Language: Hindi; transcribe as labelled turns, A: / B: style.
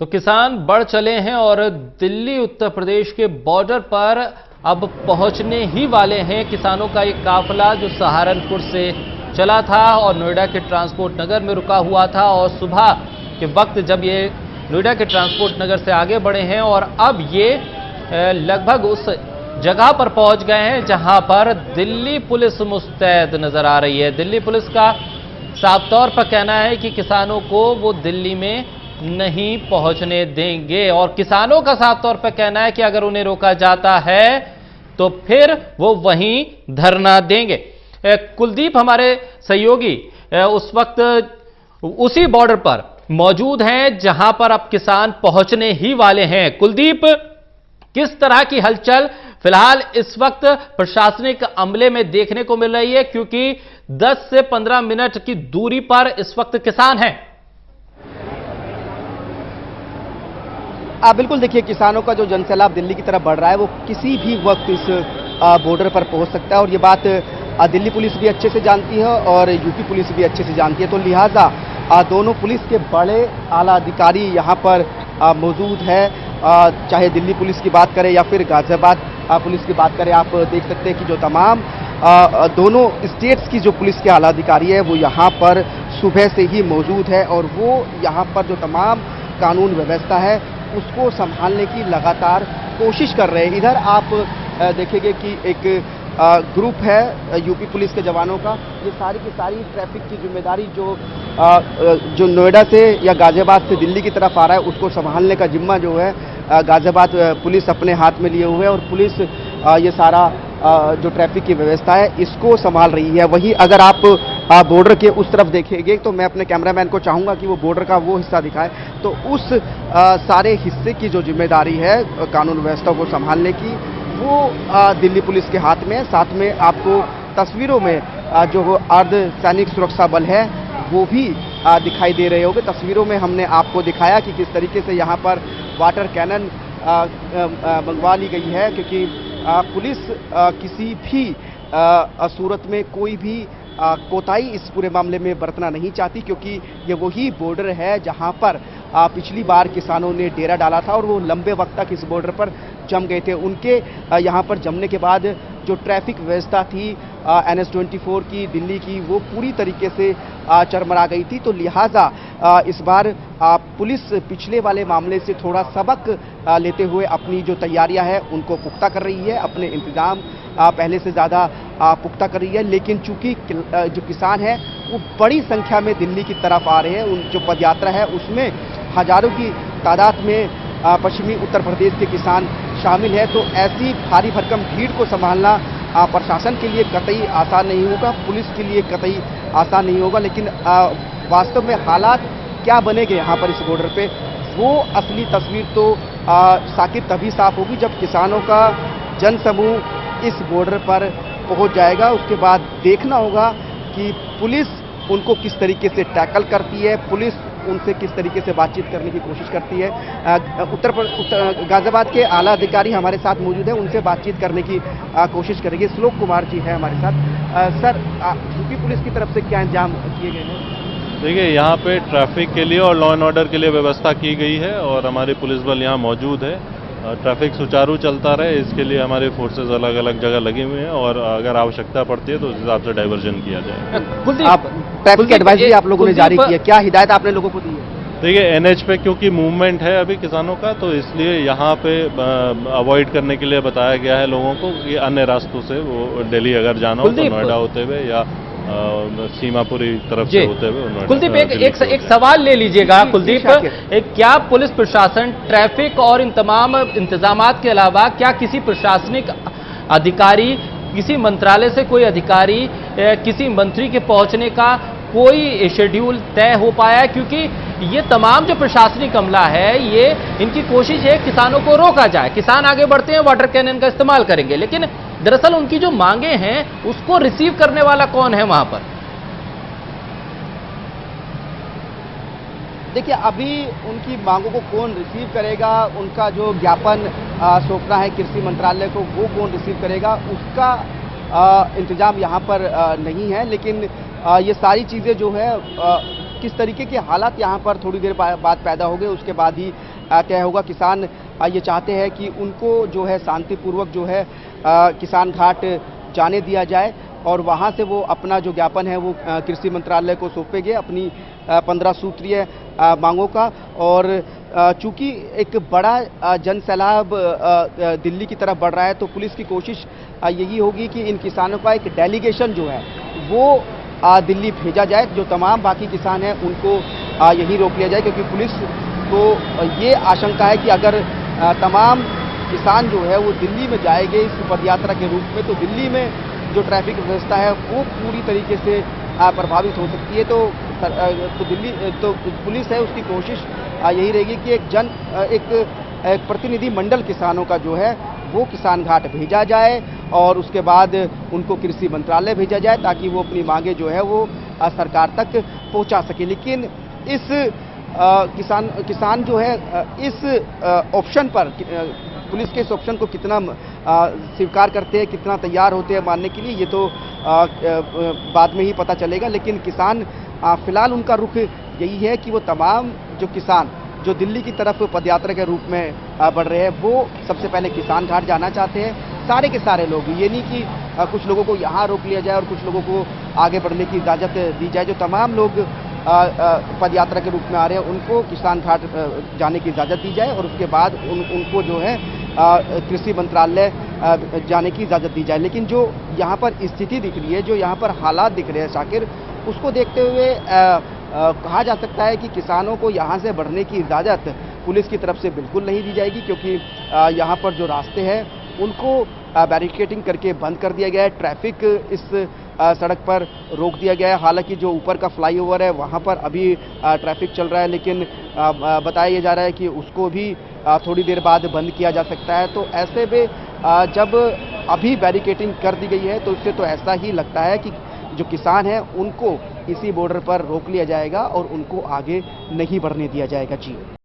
A: तो किसान बढ़ चले हैं और दिल्ली उत्तर प्रदेश के बॉर्डर पर अब पहुंचने ही वाले हैं। किसानों का एक काफिला जो सहारनपुर से चला था और नोएडा के ट्रांसपोर्ट नगर में रुका हुआ था और सुबह के वक्त जब ये नोएडा के ट्रांसपोर्ट नगर से आगे बढ़े हैं और अब ये लगभग उस जगह पर पहुंच गए हैं जहां पर दिल्ली पुलिस मुस्तैद नजर आ रही है। दिल्ली पुलिस का साफ तौर पर कहना है कि किसानों को वो दिल्ली में नहीं पहुंचने देंगे और किसानों का साफ तौर पर कहना है कि अगर उन्हें रोका जाता है तो फिर वो वहीं धरना देंगे। कुलदीप हमारे सहयोगी उस वक्त उसी बॉर्डर पर मौजूद हैं जहां पर अब किसान पहुंचने ही वाले हैं। कुलदीप, किस तरह की हलचल फिलहाल इस वक्त प्रशासनिक अमले में देखने को मिल रही है, क्योंकि 10 से 15 मिनट की दूरी पर इस वक्त किसान हैं?
B: बिल्कुल, देखिए, किसानों का जो जनसैलाब दिल्ली की तरफ बढ़ रहा है वो किसी भी वक्त इस बॉर्डर पर पहुंच सकता है और ये बात दिल्ली पुलिस भी अच्छे से जानती है और यूपी पुलिस भी अच्छे से जानती है। तो लिहाजा दोनों पुलिस के बड़े आला अधिकारी यहाँ पर मौजूद है। चाहे दिल्ली पुलिस की बात करें या फिर गाजियाबाद पुलिस की बात करें, आप देख सकते हैं कि जो तमाम दोनों स्टेट्स की जो पुलिस के आला अधिकारी है वो यहाँ पर सुबह से ही मौजूद है और वो यहाँ पर जो तमाम कानून व्यवस्था है उसको संभालने की लगातार कोशिश कर रहे हैं। इधर आप देखेंगे कि एक ग्रुप है यूपी पुलिस के जवानों का। ये सारी की सारी ट्रैफिक की जिम्मेदारी जो नोएडा से या गाजियाबाद से दिल्ली की तरफ आ रहा है उसको संभालने का जिम्मा जो है गाजियाबाद पुलिस अपने हाथ में लिए हुए है और पुलिस ये सारा जो ट्रैफिक की व्यवस्था है इसको संभाल रही है। वहीं अगर आप बॉर्डर के उस तरफ देखेंगे तो मैं अपने कैमरामैन को चाहूँगा कि वो बॉर्डर का वो हिस्सा दिखाए। तो उस सारे हिस्से की जो जिम्मेदारी है कानून व्यवस्था को संभालने की वो दिल्ली पुलिस के हाथ में है। साथ में आपको तस्वीरों में जो अर्ध सैनिक सुरक्षा बल है वो भी दिखाई दे रहे होंगे। तस्वीरों में हमने आपको दिखाया कि किस तरीके से यहाँ पर वाटर कैनन मंगवा ली गई है, क्योंकि पुलिस किसी भी सूरत में कोई भी कोताही इस पूरे मामले में बरतना नहीं चाहती, क्योंकि ये वही बॉर्डर है जहां पर पिछली बार किसानों ने डेरा डाला था और वो लंबे वक्त तक इस बॉर्डर पर जम गए थे। उनके यहाँ पर जमने के बाद जो ट्रैफिक व्यवस्था थी NH-24 की दिल्ली की वो पूरी तरीके से चरमरा गई थी। तो लिहाजा इस बार पुलिस पिछले वाले मामले से थोड़ा सबक लेते हुए अपनी जो तैयारियां हैं उनको पुख्ता कर रही है, अपने इंतजाम पहले से ज़्यादा पुख्ता कर रही है। लेकिन चूंकि जो किसान हैं वो बड़ी संख्या में दिल्ली की तरफ आ रहे हैं, उन जो पदयात्रा है उसमें हजारों की तादाद में पश्चिमी उत्तर प्रदेश के किसान शामिल है। तो ऐसी भारी भरकम भीड़ को संभालना प्रशासन के लिए कतई आसान नहीं होगा, पुलिस के लिए कतई आसान नहीं होगा। लेकिन वास्तव में हालात क्या बनेंगे यहाँ पर इस बॉर्डर पे, वो असली तस्वीर तो साकिब तभी साफ होगी जब किसानों का जनसमूह इस बॉर्डर पर पहुँच जाएगा। उसके बाद देखना होगा कि पुलिस उनको किस तरीके से टैकल करती है, पुलिस उनसे किस तरीके से बातचीत करने की कोशिश करती है। गाजियाबाद के आला अधिकारी हमारे साथ मौजूद हैं, उनसे बातचीत करने की कोशिश करेंगे। श्लोक कुमार जी है हमारे साथ। सर, यूपी पुलिस की तरफ से क्या इंतजाम किए गए हैं?
C: देखिए, यहाँ पे ट्रैफिक के लिए और लॉ एंड ऑर्डर के लिए व्यवस्था की गई है और हमारे पुलिस बल यहाँ मौजूद है। ट्रैफिक सुचारू चलता रहे इसके लिए हमारे फोर्सेज अलग अलग जगह लगे हुए हैं और अगर आवश्यकता पड़ती है तो उस हिसाब से डाइवर्जन किया जाए।
B: आप ट्रैफिक एडवाइजरी आप लोगों ने जारी की है, क्या हिदायत आपने लोगों को दी है?
C: देखिए, NH पे क्योंकि मूवमेंट है अभी किसानों का, तो इसलिए यहाँ पे अवॉइड करने के लिए बताया गया है लोगों को कि अन्य रास्तों से वो दिल्ली अगर जाना हो तो नोएडा होते हुए या सीमापुरी तरफ से होते हुए।
A: कुलदीप, एक सवाल ले लीजिएगा। कुलदीप, क्या पुलिस प्रशासन ट्रैफिक और इन तमाम इंतजामात के अलावा क्या किसी प्रशासनिक अधिकारी, किसी मंत्रालय से कोई अधिकारी, किसी मंत्री के पहुंचने का कोई शेड्यूल तय हो पाया है? क्योंकि ये तमाम जो प्रशासनिक अमला है ये इनकी कोशिश है किसानों को रोका जाए। किसान आगे बढ़ते हैं, वाटर कैनन का इस्तेमाल करेंगे, लेकिन दरअसल उनकी जो मांगे हैं उसको रिसीव करने वाला कौन है वहां पर?
B: देखिए, अभी उनकी मांगों को कौन रिसीव करेगा, उनका जो ज्ञापन सौंपना है कृषि मंत्रालय को वो कौन रिसीव करेगा, उसका इंतजाम यहाँ पर नहीं है। लेकिन ये सारी चीज़ें जो है किस तरीके के हालात यहाँ पर थोड़ी देर बाद पैदा हो गए उसके बाद ही तय होगा। किसान ये चाहते हैं कि उनको जो है शांतिपूर्वक जो है किसान घाट जाने दिया जाए और वहां से वो अपना जो ज्ञापन है वो कृषि मंत्रालय को सौंपेंगे अपनी 15 सूत्रीय मांगों का। और चूंकि एक बड़ा जन सैलाब दिल्ली की तरफ बढ़ रहा है तो पुलिस की कोशिश यही होगी कि इन किसानों का एक डेलीगेशन जो है वो दिल्ली भेजा जाए। जो तमाम बाकी किसान हैं उनको यहीं रोक लिया जाए, क्योंकि पुलिस को ये आशंका है कि अगर तमाम किसान जो है वो दिल्ली में जाएंगे इस पदयात्रा के रूप में तो दिल्ली में जो ट्रैफिक व्यवस्था है वो पूरी तरीके से प्रभावित हो सकती है। तो पुलिस है उसकी कोशिश यही रहेगी कि एक प्रतिनिधि मंडल किसानों का जो है वो किसान घाट भेजा जाए और उसके बाद उनको कृषि मंत्रालय भेजा जाए ताकि वो अपनी मांगे जो है वो सरकार तक पहुंचा सके। लेकिन इस किसान जो है इस ऑप्शन पर पुलिस के इस ऑप्शन को कितना स्वीकार करते हैं, कितना तैयार होते हैं मानने के लिए, ये तो बाद में ही पता चलेगा। लेकिन किसान फिलहाल उनका रुख यही है कि वो तमाम जो किसान जो दिल्ली की तरफ पदयात्रा के रूप में बढ़ रहे हैं वो सबसे पहले किसान घाट जाना चाहते हैं। सारे के सारे लोग, ये नहीं कि कुछ लोगों को यहाँ रोक लिया जाए और कुछ लोगों को आगे बढ़ने की इजाज़त दी जाए। जो तमाम लोग पदयात्रा के रूप में आ रहे हैं उनको किसान घाट जाने की इजाज़त दी जाए और उसके बाद उनको जो है कृषि मंत्रालय जाने की इजाज़त दी जाए। लेकिन जो यहाँ पर स्थिति दिख रही है, जो यहाँ पर हालात दिख रहे हैं शाकिर, उसको देखते हुए कहा जा सकता है कि किसानों को यहाँ से बढ़ने की इजाज़त पुलिस की तरफ से बिल्कुल नहीं दी जाएगी, क्योंकि यहाँ पर जो रास्ते हैं उनको बैरिकेडिंग करके बंद कर दिया गया है। ट्रैफिक इस सड़क पर रोक दिया गया है। हालांकि जो ऊपर का फ्लाईओवर है वहाँ पर अभी ट्रैफिक चल रहा है, लेकिन बताया जा रहा है कि उसको भी थोड़ी देर बाद बंद किया जा सकता है। तो ऐसे में जब अभी बैरिकेडिंग कर दी गई है तो इससे तो ऐसा ही लगता है कि जो किसान हैं उनको इसी बॉर्डर पर रोक लिया जाएगा और उनको आगे नहीं बढ़ने दिया जाएगा। जी।